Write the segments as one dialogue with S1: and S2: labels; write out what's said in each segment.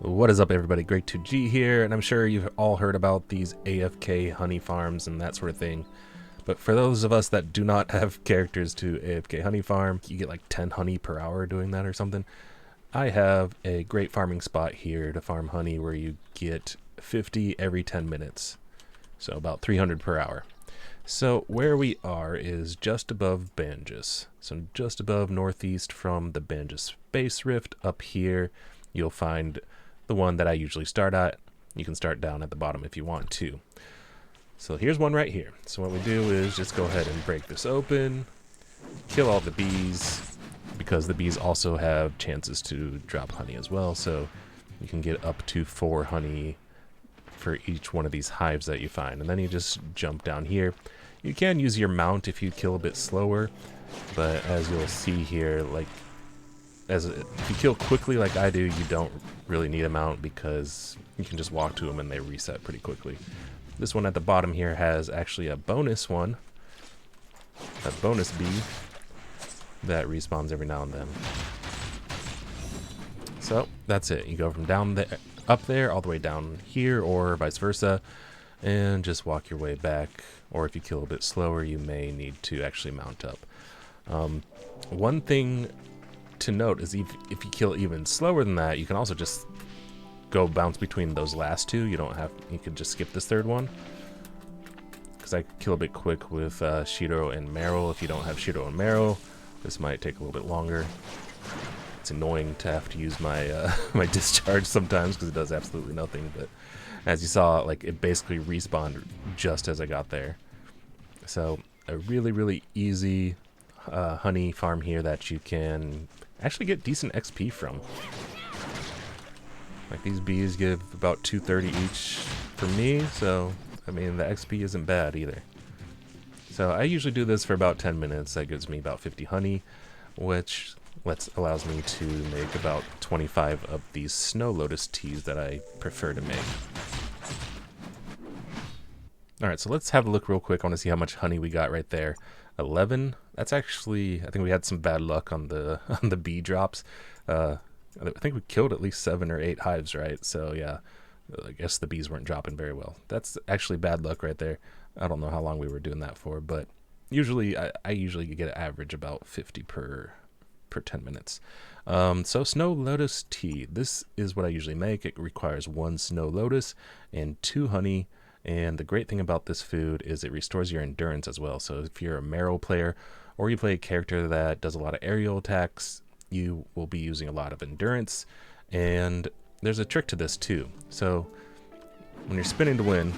S1: What is up, everybody? Great2G here, and I'm sure you've all heard about these AFK honey farms and that sort of thing. But for those of us that do not have characters to AFK honey farm, you get like 10 honey per hour doing that or something. I have a great farming spot here to farm honey where you get 50 every 10 minutes. So about 300 per hour. So where we are is just above Banjus. So just above northeast from the Banjus Space Rift up here, you'll find the one that I usually start at. You can start down at the bottom if you want to. So here's one right here. So what we do is just go ahead and break this open, kill all the bees, because the bees also have chances to drop honey as well. So you can get up to 4 honey for each one of these hives that you find. And then you just jump down here. You can use your mount if you kill a bit slower, but as you'll see here, like if you kill quickly like I do, you don't really need a mount because you can just walk to them and they reset pretty quickly. This one at the bottom here has actually a bonus one, a bonus bee that respawns every now and then. So that's it. You go from down there, up there, all the way down here, or vice versa, and just walk your way back. Or if you kill a bit slower, you may need to actually mount up. One thing to note is if you kill even slower than that, you can also just go bounce between those last two. You could just skip this third one, because I kill a bit quick with Shiro and Meryl. If you don't have Shiro and Meryl, this might take a little bit longer. It's annoying to have to use my my discharge sometimes because it does absolutely nothing, but as you saw, like, it basically respawned just as I got there. So a really easy honey farm here that you can actually get decent XP from. Like, these bees give about 230 each for me, so I mean the XP isn't bad either. So I usually do this for about 10 minutes. That gives me about 50 honey, which allows me to make about 25 of these Snow Lotus Teas that I prefer to make. Alright, so let's have a look real quick. I want to see how much honey we got right there. 11. That's actually, I think we had some bad luck on the bee drops. I think we killed at least 7 or 8 hives, right? So yeah, I guess the bees weren't dropping very well. That's actually bad luck right there. I don't know how long we were doing that for, but usually I usually get an average about 50 per 10 minutes. So Snow Lotus Tea. This is what I usually make. It requires 1 Snow Lotus and 2 honey. And the great thing about this food is it restores your endurance as well. So if you're a Meryl player or you play a character that does a lot of aerial attacks, you will be using a lot of endurance. And there's a trick to this too. So when you're spinning to win,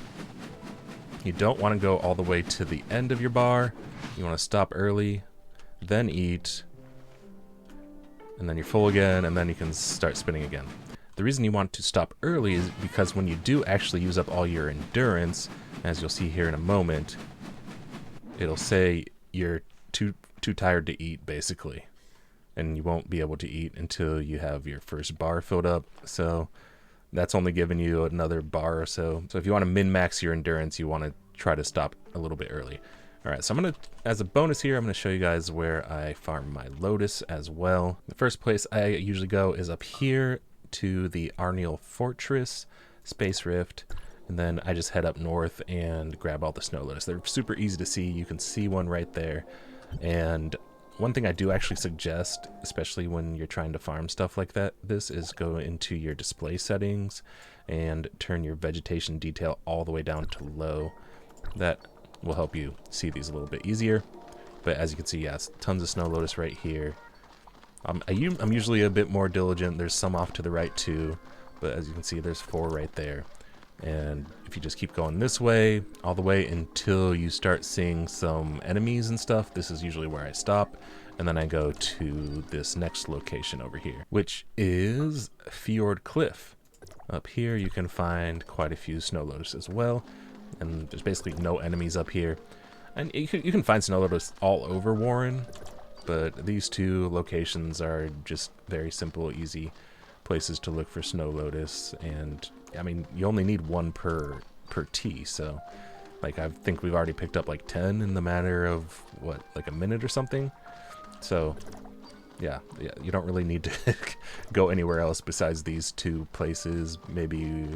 S1: you don't want to go all the way to the end of your bar. You want to stop early, then eat, and then you're full again, and then you can start spinning again. The reason you want to stop early is because when you do actually use up all your endurance, as you'll see here in a moment, it'll say you're too tired to eat, basically. And you won't be able to eat until you have your first bar filled up. So that's only giving you another bar or so. So if you want to min-max your endurance, you want to try to stop a little bit early. Alright, so I'm going to, as a bonus here, I'm going to show you guys where I farm my Lotus as well. The first place I usually go is up here to the Arniel Fortress, Space Rift, and then I just head up north and grab all the Snow Lotus. They're super easy to see. You can see one right there. And one thing I do actually suggest, especially when you're trying to farm stuff like that, this is go into your display settings and turn your vegetation detail all the way down to low. That will help you see these a little bit easier. But as you can see, yes, tons of Snow Lotus right here. I'm usually a bit more diligent. There's some off to the right too, but as you can see, there's 4 right there. And if you just keep going this way, all the way until you start seeing some enemies and stuff, this is usually where I stop. And then I go to this next location over here, which is Fjord Cliff. Up here, you can find quite a few Snow Lotus as well. And there's basically no enemies up here. And you can find Snow Lotus all over Warren, but these 2 locations are just very simple, easy places to look for Snow Lotus. And I mean, you only need 1 per tea, so like I think we've already picked up like 10 in the matter of what, like a minute or something. So yeah, you don't really need to go anywhere else besides these two places. Maybe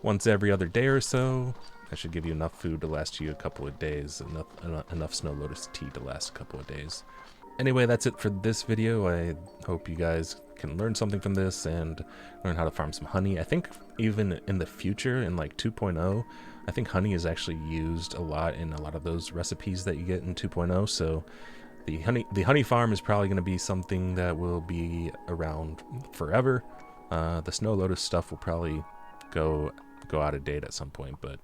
S1: once every other day or so. That should give you enough food to last you a couple of days, enough Snow Lotus Tea to last a couple of days. Anyway, that's it for this video. I hope you guys can learn something from this and learn how to farm some honey. I think even in the future, in like 2.0, I think honey is actually used a lot in a lot of those recipes that you get in 2.0. So the honey farm is probably going to be something that will be around forever. The Snow Lotus stuff will probably go out of date at some point, but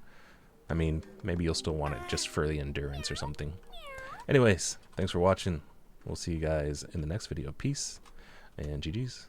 S1: I mean, maybe you'll still want it just for the endurance or something. Anyways, thanks for watching. We'll see you guys in the next video. Peace and GG's.